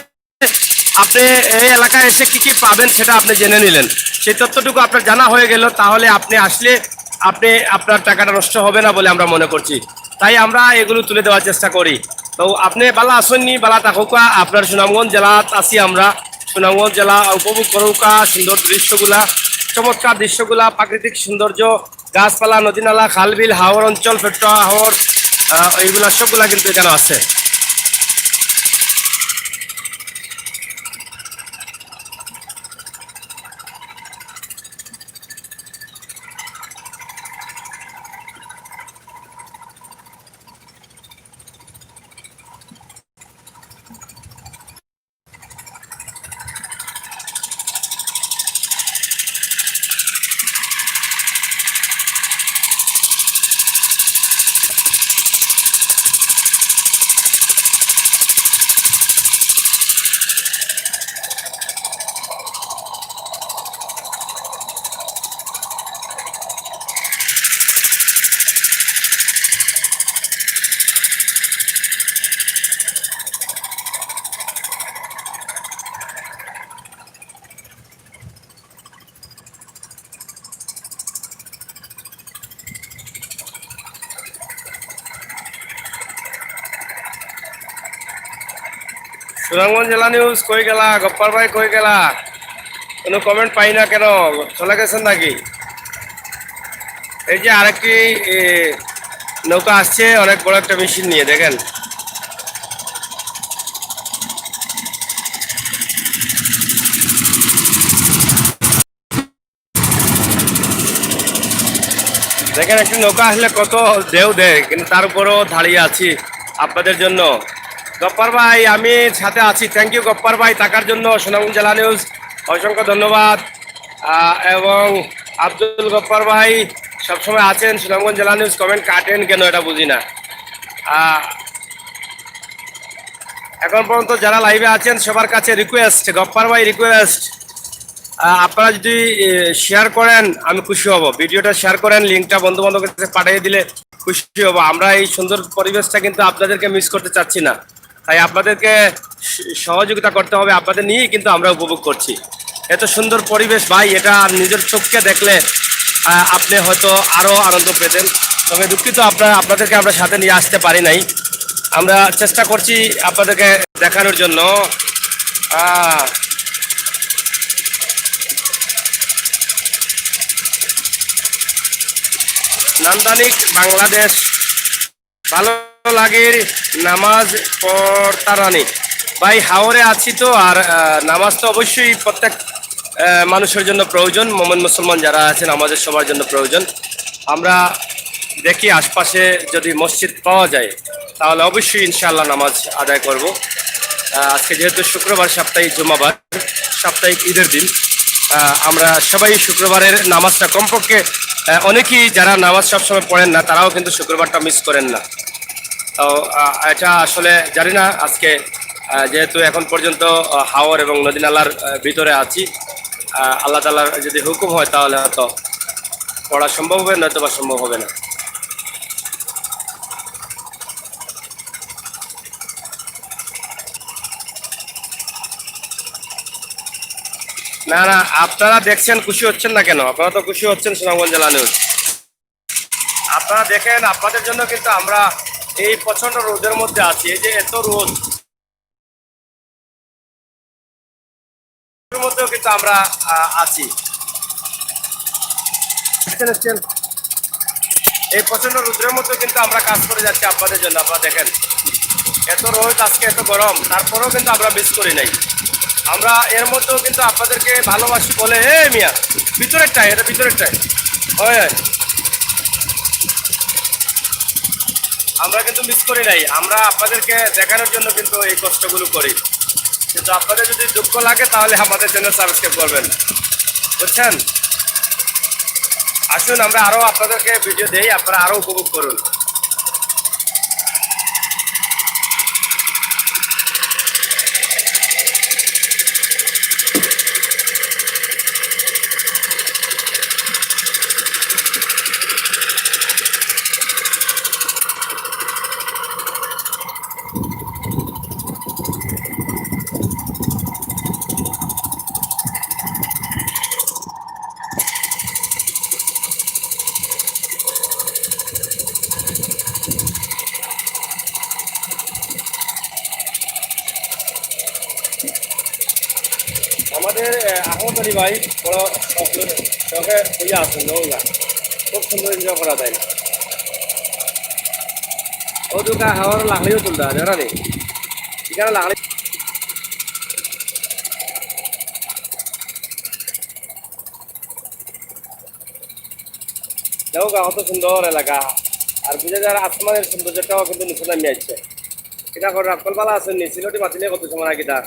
আপনি এই এলাকায় এসে কি কি পাবেন সেটা আপনি জেনে নিলেন। সেই তথ্যটুকু আপনার জানা হয়ে গেল, তাহলে আপনি আসলে আপনার টাকাটা নষ্ট হবে না বলে আমরা মনে করছি। তাই আমরা এগুলো তুলে দেওয়ার চেষ্টা করি। তো আপনি বালা আসেননি, বালা থাকুকা, আপনার সুনামগঞ্জ জেলাত আসি আমরা। সুনামগঞ্জ জেলা উপভোগ করুকা সুন্দর দৃশ্যগুলা, চমৎকার দৃশ্যগুলা, প্রাকৃতিক সৌন্দর্য, গাছপালা, নদী নালা, খালবিল, হাওর অঞ্চল, পেট্রোয়া হাওর, এইগুলা সবগুলা কিন্তু এখানে আছে। সুনামগঞ্জ জেলা নিউজ কই গেলা? গপ্পার ভাই কই গেলা? কোনো কমেন্ট পাই না কেন? চলে গেছেন নাকি? এই যে আরেকটি নৌকা আসছে, অনেক বড় একটা মেশিন নিয়ে, দেখেন। দেখেন একটি নৌকা আসলে কত ঢেউ দেয়, কিন্তু তার উপরও দাঁড়িয়ে আছি আপনাদের জন্য। গপ্পার ভাই আমি সাথে আছি, থ্যাংক ইউ গপ্পার ভাই থাকার জন্য। সুনামগঞ্জ জেলা নিউজ অসংখ্য ধন্যবাদ। এবং আব্দুল গপ্পার ভাই সবসময় আছেন। সুনামগঞ্জ জেলা নিউজ কমেন্ট কাটেন কেন এটা বুঝি না। এখন পর্যন্ত যারা লাইভে আছেন সবার কাছে রিকোয়েস্ট, গপ্পার ভাই রিকোয়েস্ট, আপনারা যদি শেয়ার করেন আমি খুশি হব। ভিডিওটা শেয়ার করেন, লিঙ্কটা বন্ধু বান্ধবের কাছে পাঠিয়ে দিলে খুশি হব। আমরা এই সুন্দর পরিবেশটা কিন্তু আপনাদেরকে মিস করতে চাচ্ছি না, তাই আপনাদেরকে সহযোগিতা করতে হবে। আপনাদের নিয়েই কিন্তু আমরা উপভোগ করছি এত সুন্দর পরিবেশ ভাই, এটা নিজের চোখকে দেখলে আপনি হয়তো আরও আনন্দ পেতেন। তবে দুঃখিত আপনাদেরকে আমরা সাথে নিয়ে আসতে পারি নাই। আমরা চেষ্টা করছি আপনাদেরকে দেখানোর জন্য। নান্দানিক বাংলাদেশ ভালো লাগে নামাজ পড়তারানি ভাই, হাওরে আছি তো, আর নামাজ তো অবশ্যই প্রত্যেক মানুষের জন্য প্রয়োজন, মোমেন মুসলমান যারা আছেন আমাদের সবার জন্য প্রয়োজন। আমরা দেখি আশপাশে যদি মসজিদ পাওয়া যায় তাহলে অবশ্যই ইনশাআল্লাহ নামাজ আদায় করব। আজকে যেহেতু শুক্রবার, সাপ্তাহিক জুমাবার, সাপ্তাহিক ঈদের দিন, আমরা সবাই শুক্রবারের নামাজটা কমপক্ষে, অনেকেই যারা নামাজ সবসময় পড়েন না তারাও কিন্তু শুক্রবারটা মিস করেন না। তো এটা আসলে জানি না আজকে, যেহেতু এখন পর্যন্ত হাওর এবং নদী নালার ভিতরে আছি, আল্লাহ তাআলার যদি হুকুম হয় তাহলে হয়তো পড়া সম্ভব হবে, নয়তো বা সম্ভব হবে না। না না, আপনারা দেখছেন খুশি হচ্ছেন না কেন? আপনারা তো খুশি হচ্ছেন সুনামগঞ্জ জেলা নিউজ। আপনারা দেখেন, আপনাদের জন্য কিন্তু আমরা এই প্রচন্ড রোদের মধ্যে আছি। এই যে এত রোদ মধ্যেও কিন্তু আমরা আছি। এই প্রচন্ড রোদের মধ্যে কিন্তু আমরা কাজ করে যাচ্ছি আপনাদের জন্য। আপনারা দেখেন এত রোদ, আজকে এত গরম, তারপরেও কিন্তু আমরা মিস করি নাই। আমরা এর মধ্যেও কিন্তু আপনাদেরকে ভালোবাসি বলে, মিয়া ভিতরেরটাই, এটা ভিতরেরটাই হয়, আমরা কিন্তু মিস করি নাই। আমরা আপনাদেরকে দেখানোর জন্য কিন্তু এই কষ্টগুলো করি। কিন্তু আপনাদের যদি দুঃখ লাগে তাহলে আমাদের চ্যানেল সাবস্ক্রাইব করবেন, বুঝছেন? আসুন আমরা আরও আপনাদেরকে ভিডিও দেই, আপনারা আরও উপভোগ করুন। আমাদের আহমদ আলী ভাই বড় শখে ইয়ে আছেন, নৌকা খুব সুন্দর এনজয় করা যায়। ও দুকা হাওয়ার লাগলেও তুলতা জানা নেই, এখানে লাগলে নৌকা কত সুন্দর এলাকা। আর বুঝে যার আসমানের সৌন্দর্যটাও কিন্তু নিচে নামে আসছে। এটা করে রাখলবালা আছেন নি সিলটি মাতিলে কত সময় কিটা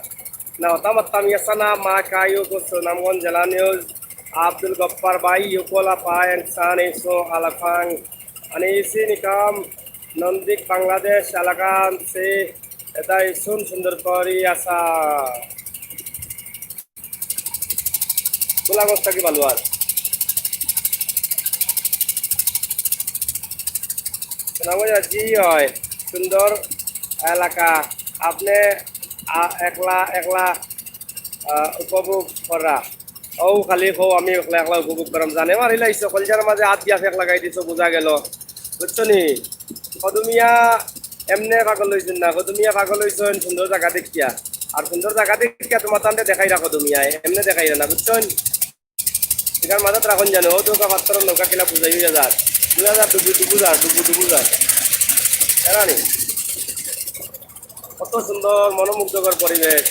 না তামাত্তাম ইয়াসানা মা কায়ু কোসো নামগঞ্জ জেলা নিউজ আব্দুল গফফার বাই ইউকোলা পায় ইনসান ইসো আলাফাং আনিসি নিকাম নন্দিক বাংলাদেশ এলাকান সে এটা ইসুন সুন্দর করি আসা গোলাগঞ্জ থাকি বালুয়ার নামগঞ্জ জি হয় সুন্দর এলাকা। আপনি একলা একলা উপভোগ করা ও খালি খো আমি একলা একলা উপভোগ করাম জানে মারি লাইছো কলজার মাঝে হাত দিয়া ফেক লাগাই দিছো, বোঝা গেল, বুঝছো নি? কদুমিয়া এমনি পাগল হয়েছেন না, কদুমিয়া পাগল হয়েছেন সুন্দর জায়গা দেখিয়া। আর সুন্দর জায়গা দেখিয়া তোমার তান্তে দেখাই রাখো, দুমিয়া এমনি দেখাই না, বুঝছেন? এখান মাঝত রাখুন জানো ও নৌকা পাত্র নৌকা কিনা বুঝাই হয়ে যার 2000 ডুবু জানি কত সুন্দর মনোমুগ্ধকর পরিবেশ।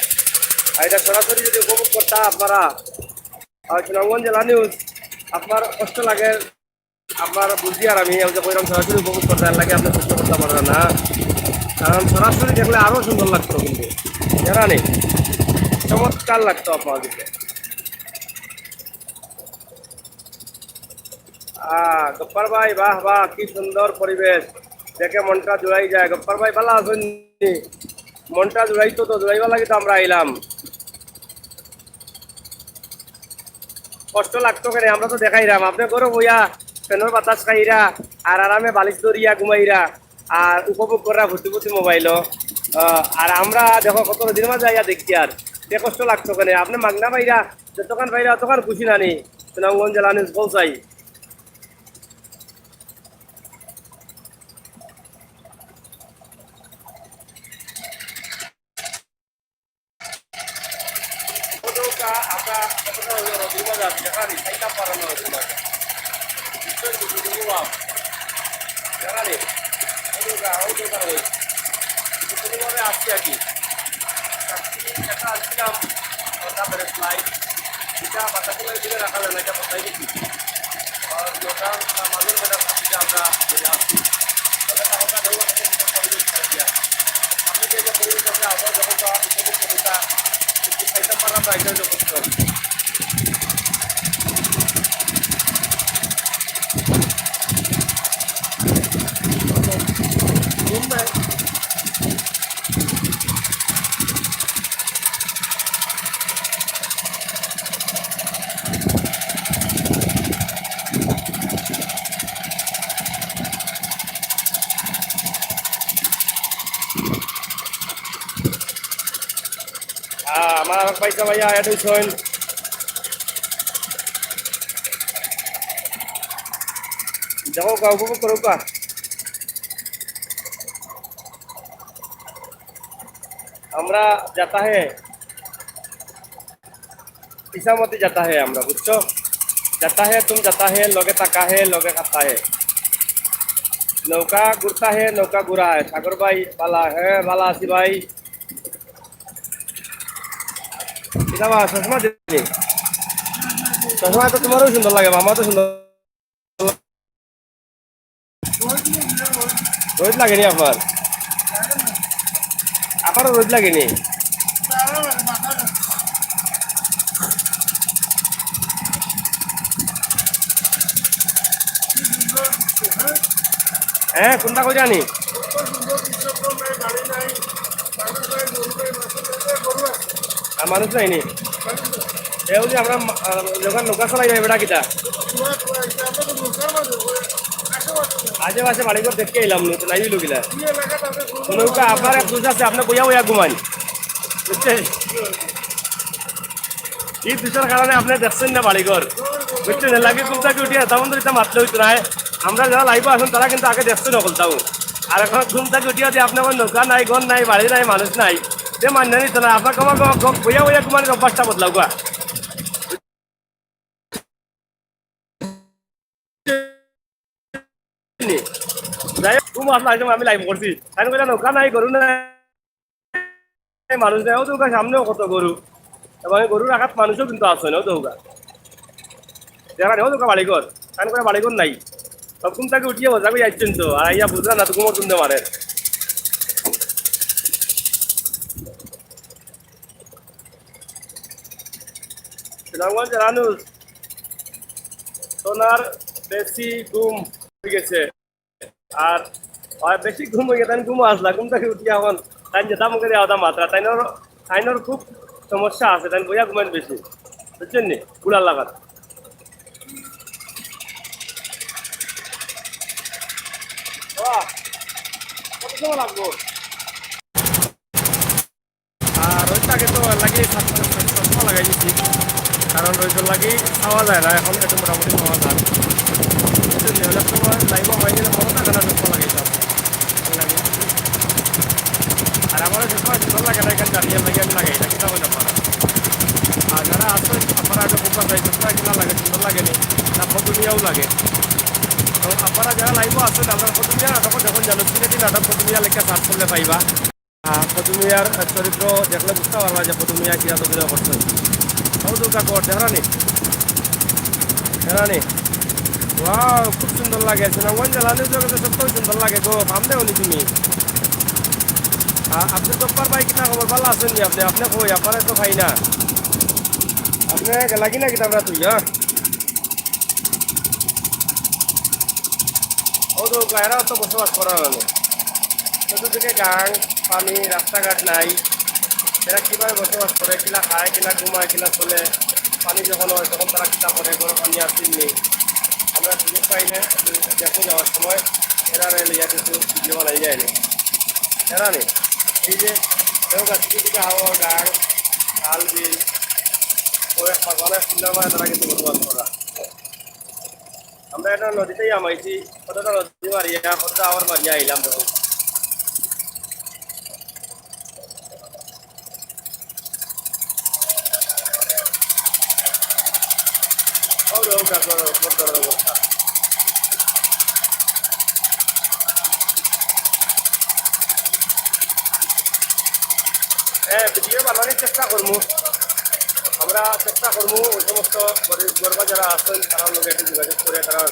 আর এটা সরাসরি যদি উপভোগ করতে আপনারা সুনামগঞ্জ জেলা নিউজ, আপনার কষ্ট লাগে, আপনার বুঝি আর আমি কইরকম সরাসরি উপভোগ করতে লাগে, আপনি কষ্ট করতে পারবেন না। কারণ সরাসরি দেখলে আরও সুন্দর লাগতো, কিন্তু জানি চমৎকার লাগতো আপনার দিকে। গফফার ভাই বাহ বাহ, কি সুন্দর পরিবেশ, দেখে মনটা জুড়াই যায়। গফফার ভাই ভালো আছেন? মনটা জুড়াইতো তো জুড়াইবার লাগে তো আমরা আইলাম। কষ্ট লাগতো কেন? আমরা তো দেখাইলাম, আপনি করো বইয়া ফ্যানের বাতাস খাইরা আর আরামে বালিশ দরিয়া ঘুমাইরা আর উপভোগ করা ভর্তি মোবাইলও। আর আমরা দেখো কত দিন মাঝে আইয়া দেখছি, আর সে কষ্ট লাগতো কেন? আপনি মাগনা পাইরা যতক্ষণ পাইরা অতক্ষণ খুশি নানি সুনামগঞ্জ জেলা নিউজ পৌঁছাই। আমরা কতটা রবির মাঝে আছি দেখানি খাইতাম পারানো রবির মাঝে দেখানি আসছি আর কি আসছিলাম ফ্লাইট এটা বাতাস দিকে রাখা যায় না, এটা কোথায় গেছি আর নটার মাঝের বেলা থেকে আমরা চলে আসছি। তবে টাকা দেওয়া পরিবেশ করে দিয়া আপনি যে পরিবেশ আছে আবার যখন উপভোগ কবিতা খাইতাম পারলাম আমরা এটাই করতে হবে। আমার পয়সা ভাইয়া এড হইছেন দেখো কা উপভোগ করো কা আমরা যাতা হে ইসামতি যাতা হে আমরা বুঝছো जाता है तुम जाता है लोगे ताका है लोगे खाता है नौका घुरता है नौका घुरा है सागर भाई बाला है बाला आसी भाई चश्मा दे चश्मा तो तुम्हारो सुंदर लगे मामा तो सुंदर रोज লাগেনি আপনার রোজ লাগেনি হ্যাঁ কোনটা কই জানি মানুষ নাইনি এ বলছি আমরা যখন নৌকা চলাই যাই বেটা কিটা আশেপাশে বাড়িঘর দেখতে এলাম নাই লোকিলা নৌকা আপনার এক দুষ আছে আপনার বইয়া বইয়া ঘুমান বুঝছেন এই দুষের কারণে আপনি দেখছেন না বাড়িঘর বুঝছেন লাগে কুমটাকে উঠিয়ে তখন তো এটা মাতলে হইতো না আমরা যারা লাইভ আসুন তারা কিন্তু আগে দেখছেন নকল তাও আর এখন ঘুমটাকে উঠিয়ে দিয়ে আপনার নৌকা নাই ঘর নাই বাড়ি নাই মানুষ নাই সে মান্য নিত না আপনার কমা বইয়া বইয়া ঘুমানোর অভ্যাসটা বদলাও গা যাই হোক ঘুম আসলে আমি লাইভ করছি তাই করে নৌকা নাই গরু নাই মানুষ নাই ও তো সামনেও কত গরু এবং গরুর আঘাত মানুষও কিন্তু আসে না ও তো দেখা নেই ও তো বাড়িঘর তাই করে বাড়িঘর নাই সব ঘুম থেকে উঠিয়ে যাবে যাচ্ছেন তো আর ইয়া বুঝলেন না তো ঘুমো শুনতে পারে সুনামগঞ্জ রানুস সোনার বেশি ঘুম হয়ে গেছে আর বেশি ঘুম হয়ে গেছে ঘুমো আসলা ঘুম থেকে উঠিয়ে এখন তাই যেতাম করে আওতা মাত্রা তাইনোর খুব সমস্যা আছে তাই বইয়া ঘুমেন বেশি বুঝছেন নি গুলার লাগাত কত সময় লাগবো আর রোজটাকে তো লাগে চশমা লাগাই দিচ্ছি কারণ রোজের লাগে খাওয়া যায় না এখন একটু মোটামুটি খাওয়া যায় অনেক সময় লাইভ হয়নি ভালো থাকে না চশমা লাগাইতাম লাগে আর আমারও চশমা সুন্দর লাগে না এখানে দাঁড়িয়ে লাগে আমি লাগাই না কিনা হইলে পারা আর যারা আসলে আপনারা একটা বোকা যায় চশমা কিনা লাগে সুন্দর লাগেনি না ফতুমিয়াও লাগে তো আপনারা যারা লাইভও আসেন আপনারা ফতুমিয়া নাটক যখন জানো সিনেটি নাটক ফতুমিয়া লেখা সার্চ করলে পাইবা ফতুমিয়ার চরিত্র দেখলে বুঝতে পারবা যে ফতুমিয়া কিরা অভিনয় করছে ও দুর্গা কর দেখানি ওয়াও খুব সুন্দর লাগে সুনামগঞ্জ জেলানির জগতে সত্যই সুন্দর লাগে গো ফামদে হলি তুমি আব্দুল গফফার ভাই কিনা খবর ভালো আছেন নি আপনি কই আপনারা তো খাই না আপনি লাগি না কিতা আমরা তুই ও তো এরা তো বসবাস করা হলো চতুর্দিকে গাং পানি রাস্তাঘাট নাই এরা কীভাবে বসবাস করে কিনা খায় কিনা ঘুমায় কিনা চলে পানি যখন হয় তখন তারা কিনা করে গরম পানি আসেননি আমরা সুযোগ পাইলে দেখুন যাওয়ার সময় এরা লিয়া কিছু ভিডিও বানাই যায়নি এরা নেই এই যে দিকে হাওয়া গাং খাল বিল অনেক সুন্দর মানে তারা কিন্তু বসবাস করা আমরা একটা নদীতেই আমাইছি কতটা নদী মারিয়া কতটা আবার মারিয়া আইলাম তখন অবস্থা ভিডিও বানানোর চেষ্টা করবো আমরা চেষ্টা করবো ওই সমস্ত গরিব যারা আছেন তারা লোক একটু যোগাযোগ করে তারা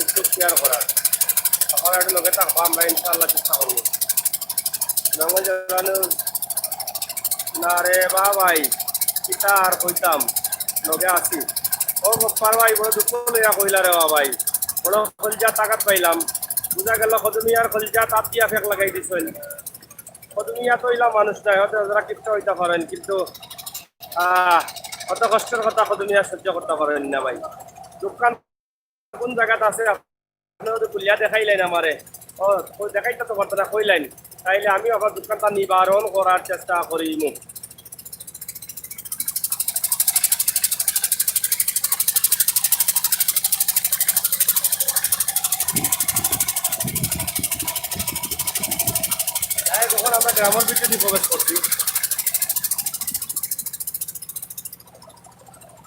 একটু শেয়ার করার আপনারা একটু লোকে থাকবো আমরা ইনশাআল্লাহ চেষ্টা করবো নঙ্গল জানানো না রে বা ভাই কিতা আর কইতাম লগে আছি ও গপ্পার ভাই বড় দুঃখ লইয়া কইলা রে বা ভাই বড় খলজা তাকাত পাইলাম বুঝা গেল কদমিয়ার খলজা তাপ দিয়া ফেক লাগাই দিছেন কদমিয়া তো ইলা মানুষ নাই হয়তো যারা কিপ্ত হইতে পারেন কিন্তু অত কষ্টের কথা কদমিয়া সহ্য করতে পারেন না ভাই দোকান কোন জায়গাতে আছে আপনি খুলিয়া দেখাইলেন আমারে ও দেখাইতে তো পারতো না কইলেন তাইলে আমি আবার দোকানটা নিবারণ করার চেষ্টা করিনি যখন আমরা গ্রামের ভিতরে প্রবেশ করছি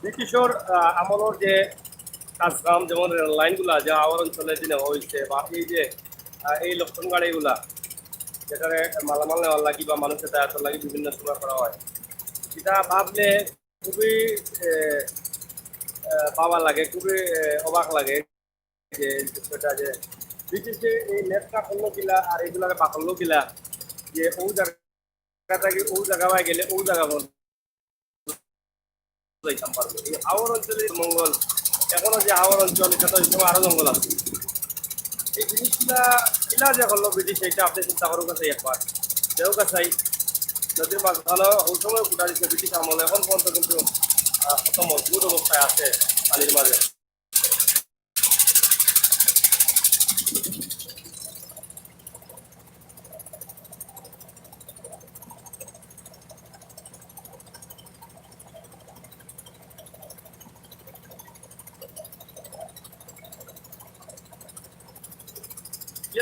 ব্রিটিশর আমলের যে কাজকাম যেমন রেল লাইনগুলা যা আমার অঞ্চলের দিনে হয়েছে বা এই যে এই লক্ষণ গাড়িগুলা যেখানে মালামাল নেওয়ার লাগি বা মানুষের দায়িত্ব লাগি বিভিন্ন সময় করা হয় এটা ভাবলে খুবই পাওয়া লাগে খুবই অবাক লাগে যে বিষয়টা যে ব্রিটিশে এই নেটটা করলো কিলা আর এইগুলাকে পাকড়লো কিলা যে ও জায়গা থেকে ও জায়গা গেলে ও জায়গা যাইতাম পারবো এই হাওড় অঞ্চলের মঙ্গল এখনো যে হাওড় অঞ্চল এটা তো এই আরো জঙ্গল আছে এই জিনিসগুলা কিলা যে করলো ব্রিটিশ এটা আপনি চিন্তা করুক আছে একবার যেও কাছাই নদীর মাছ ভালো ওই সময় ফুটা দিচ্ছে ব্রিটিশ আমল এখন পর্যন্ত কিন্তু কত মজবুত অবস্থায় আছে পানির মাঝে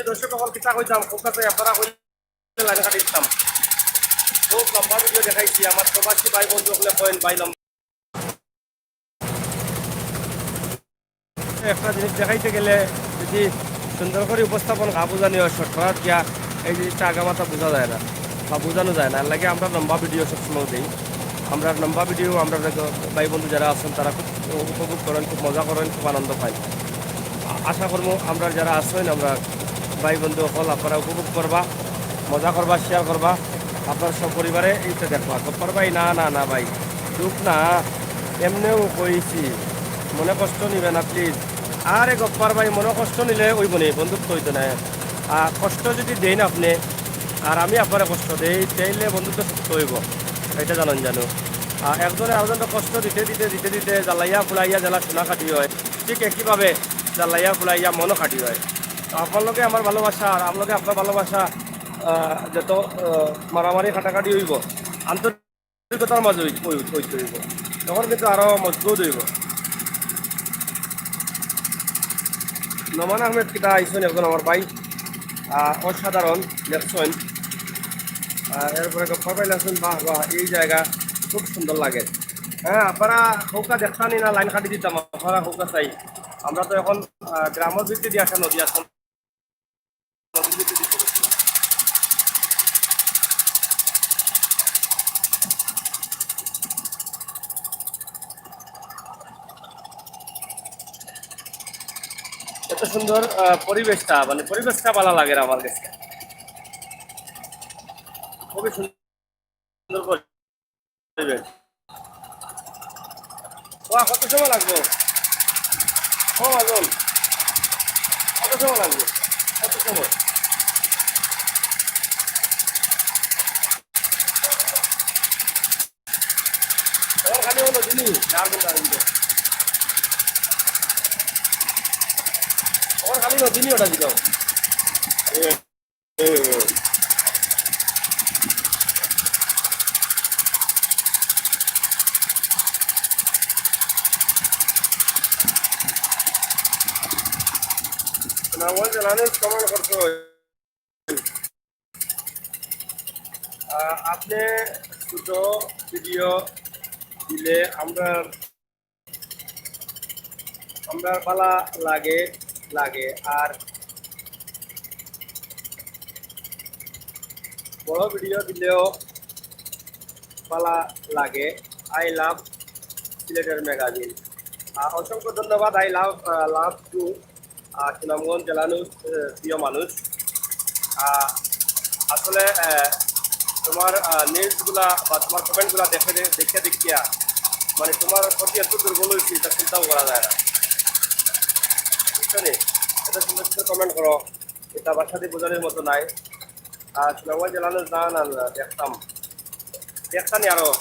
দর্শক সকল কিতা কইতাম খুব কাছে আপনারা কইলে লাইন কাটি দিতাম খুব লম্বা ভিডিও দেখাইছি আমার প্রবাসী ভাই বন্ধু হলে কয়েন ভাই লম্বা একটা জিনিস দেখাইতে গেলে যদি সুন্দর করে উপস্থাপন গা বোঝানি হয় শর্টকাট গিয়া এই জিনিসটা আগামাতা বোঝা যায় না বা বোঝানো যায় না লাগে আমরা লম্বা ভিডিও সবসময় দিই আমরা লম্বা ভিডিও আমরা ভাই বন্ধু যারা আছেন তারা খুব উপভোগ করেন খুব মজা করেন খুব আনন্দ পাই আশা করবো আমরা যারা আছেন আমরা ভাই বন্ধু সকল আপনারা উপভোগ করবা মজা করবা শেয়ার করবা আপনার সব পরিবারে এইটা দেখবা গপ্পর ভাই না না না ভাই দুঃখ না এমনিও কইছি মনে কষ্ট নিবে না প্লিজ আরে গপ্পার ভাই মনে কষ্ট নিলে ওই বনে বন্ধুত্ব হইতো না কষ্ট যদি দেন আপনি আর আমি আপনারা কষ্ট দেই চাইলে বন্ধুত্ব সুস্থ হইব এটা জানেন জানো একজনে আরেকজনকে কষ্ট দিতে দিতে দিতে দিতে জ্বালাইয়া ফুলাইয়া জ্বালা সোনা কাটি হয় ঠিক একইভাবে জ্বালাইয়া ফুলাইয়া মনও কাটি হয় আপনার আমার ভালোবাসা আর আপনাকে আপনার ভালোবাসা যত মারামারি কাটাকাটি হইব আন্তরিকতার মাঝে হইতে হইব তখন কিন্তু আরো মজবুত হইব নমান আহমেদ কিতা আইসেন একজন আমার ভাই অসাধারণ দেখছেন এরপরে গপ্পা পাইলে আসুন বাহ বাহ এই জায়গা খুব সুন্দর লাগে হ্যাঁ আপনারা হৌকা দেখতানি না লাইন কাটি দিতাম আপনারা হৌকা চাই আমরা তো এখন গ্রামের ভিত্তি দিয়ে আসা নদী আসুন এত সুন্দর পরিবেশটা মানে পরিবেশটা ভালো লাগে আমার কাছে খুবই সুন্দর পরিবেশ কত সময় লাগবে ও আজন কত সময় লাগবে কত সময় তোমার খালি হলো দিনই 4 ঘন্টা তোমার খালি দিনই ওটা দিল কমেন্ট করতে আপনি দুটো ভিডিও দিলে আমরা ভালো লাগে লাগে আর বড় ভিডিও দিলেও ভালো লাগে আই লাভ সিলেটের ম্যাগাজিন। অসংখ্য ধন্যবাদ। I love love to Sunamganj জেলা নিউজ, প্রিয় মানুষ। আসলে তোমার নিউজগুলা বা তোমার কমেন্টগুলা দেখে দেখিয়া মানে তোমার প্রতি এত দুর্বল হয়েছি এটা চিন্তাও করা যায় না, বুঝছো নি? এত সুন্দর সুন্দর কমেন্ট করো, এটা বাসা দিয়ে বোঝানোর মতো নাই। সুনামগঞ্জ জেলা নিউজ না দেখতাম দেখতাম আরো